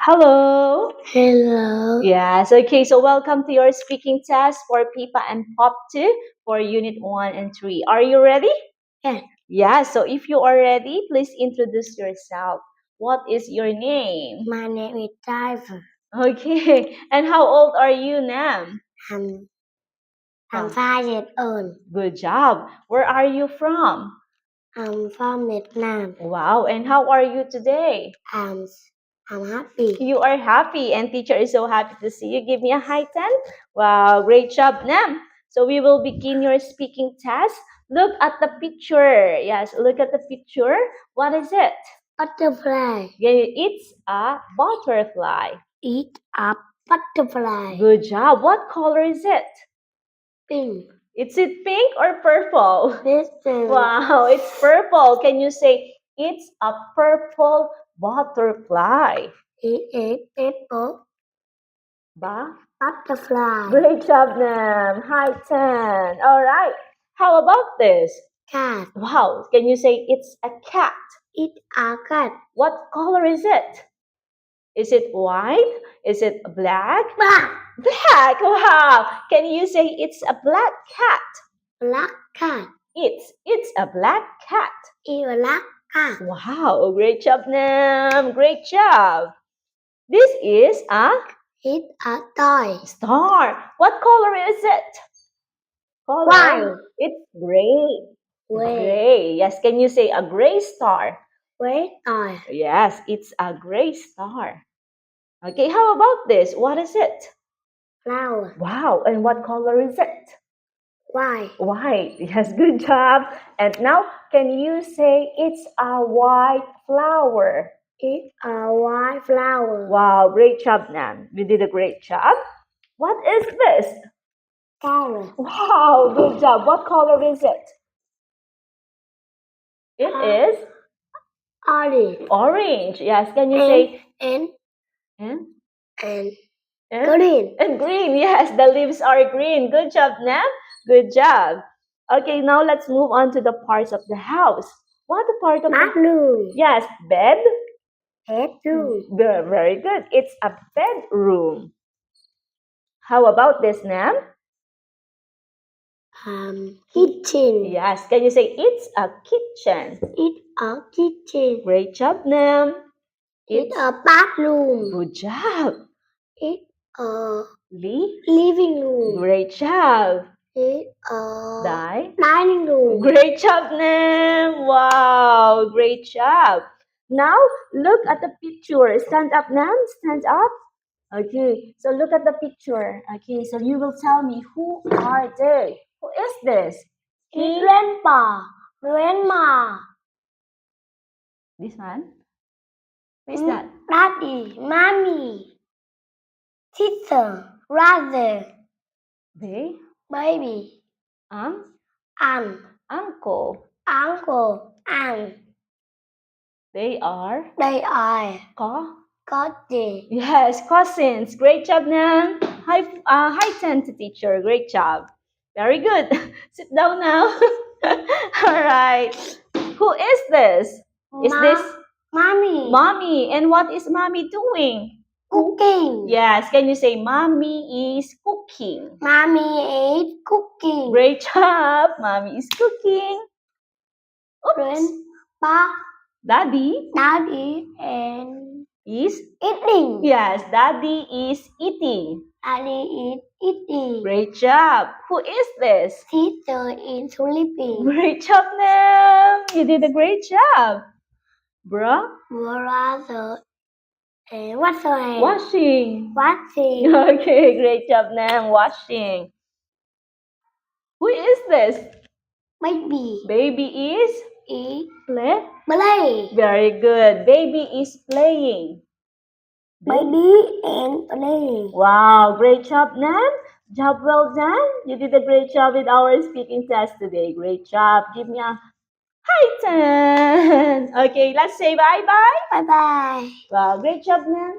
Hello. Hello. Yes, okay, so welcome to your speaking test for PIPA and POP2 for Unit 1 and 3. Are you ready? Yeah. Yeah, so if you are ready, please introduce yourself. What is your name? My name is Diver. Okay, and how old are you, Nam? I'm Wow. 5 years old. Good job. Where are you from? I'm from Vietnam. Wow, and how are you today? I'm happy. You are happy, and teacher is so happy to see you. Give me a high 10. Wow, great job, Nam. So we will begin your speaking test. Look at the picture. Yes, look at the picture. What is it? Butterfly. Yeah, it's a butterfly. Eat a butterfly. Good job. What color is it? Pink. Is it pink or purple? Listen. Wow, it's purple. Can you say it's a purple butterfly? It is purple butterfly. Great job, Nam. High 10. All right. How about this? Cat. Wow. Can you say it's a cat? It's a cat. What color is it? Is it white? Is it black? Black. Black. Wow. Can you say it's a black cat? Black cat. It's a black cat. It's a black cat. Wow. Great job, Nam. Great job. This is a It's a toy. star. What color is it? Color? White. It's gray. Gray. Gray. Yes. Can you say a gray star? Gray toy. Yes, it's a gray star. Okay, how about this? What is it? Flower. Wow, and what color is it? White. White. Yes, good job. And now, can you say it's a white flower? It's a white flower. Wow, great job, Nan. You did a great job. What is this? Carrot. Wow, good job. What color is it? It is Orange. orange. Yes, can you And- say And and, and and green. and green? Yes, the leaves are green. Good job, Nam. Good job. Okay, now let's move on to the parts of the house. What part of the Bathroom. Yes, bed. Bedroom. Very good. It's a bedroom. How about this, Nam? Kitchen. Yes, can you say it's a kitchen? It's a kitchen. Great job, Nam. It's a bathroom. Good job. It's a Lee. living room. Great job. It's a Die. dining room. Great job, Nam. Wow, great job. Now, look at the picture. Stand up, Nam. Stand up. Okay, so look at the picture. Okay, so you will tell me who are they? Who is this? It's grandpa. Grandma. This one? Who is that? Daddy. Mommy. Sister. Brother. They? Baby. Aunt? Aunt. Uncle. Uncle. Aunt. They are? They are cousins. Yes, cousins. Great job, Nam. High 10 to teacher. Great job. Very good. Sit down now. All right. Who is this? Is this Mommy. Mommy? And what is Mommy doing? Cooking. Yes. Can you say Mommy is cooking? Mommy is cooking. Great job. Mommy is cooking. Oops. Grandpa. Daddy And is eating. Yes, Daddy is eating. Daddy is eating. Great job. Who is this? Sister is sleeping. Great job, Nam. You did a great job. Bruh? Brother and washing. Washing. Washing. Okay, great job, Nam. Washing. Who is this? Baby. Baby is? Play. Play. Very good. Baby is playing. Baby and play. Wow, great job, Nam. Job well done. You did a great job with our speaking test today. Great job. Give me a high 10. Okay, let's say bye-bye. Bye-bye. Wow, great job, Nam.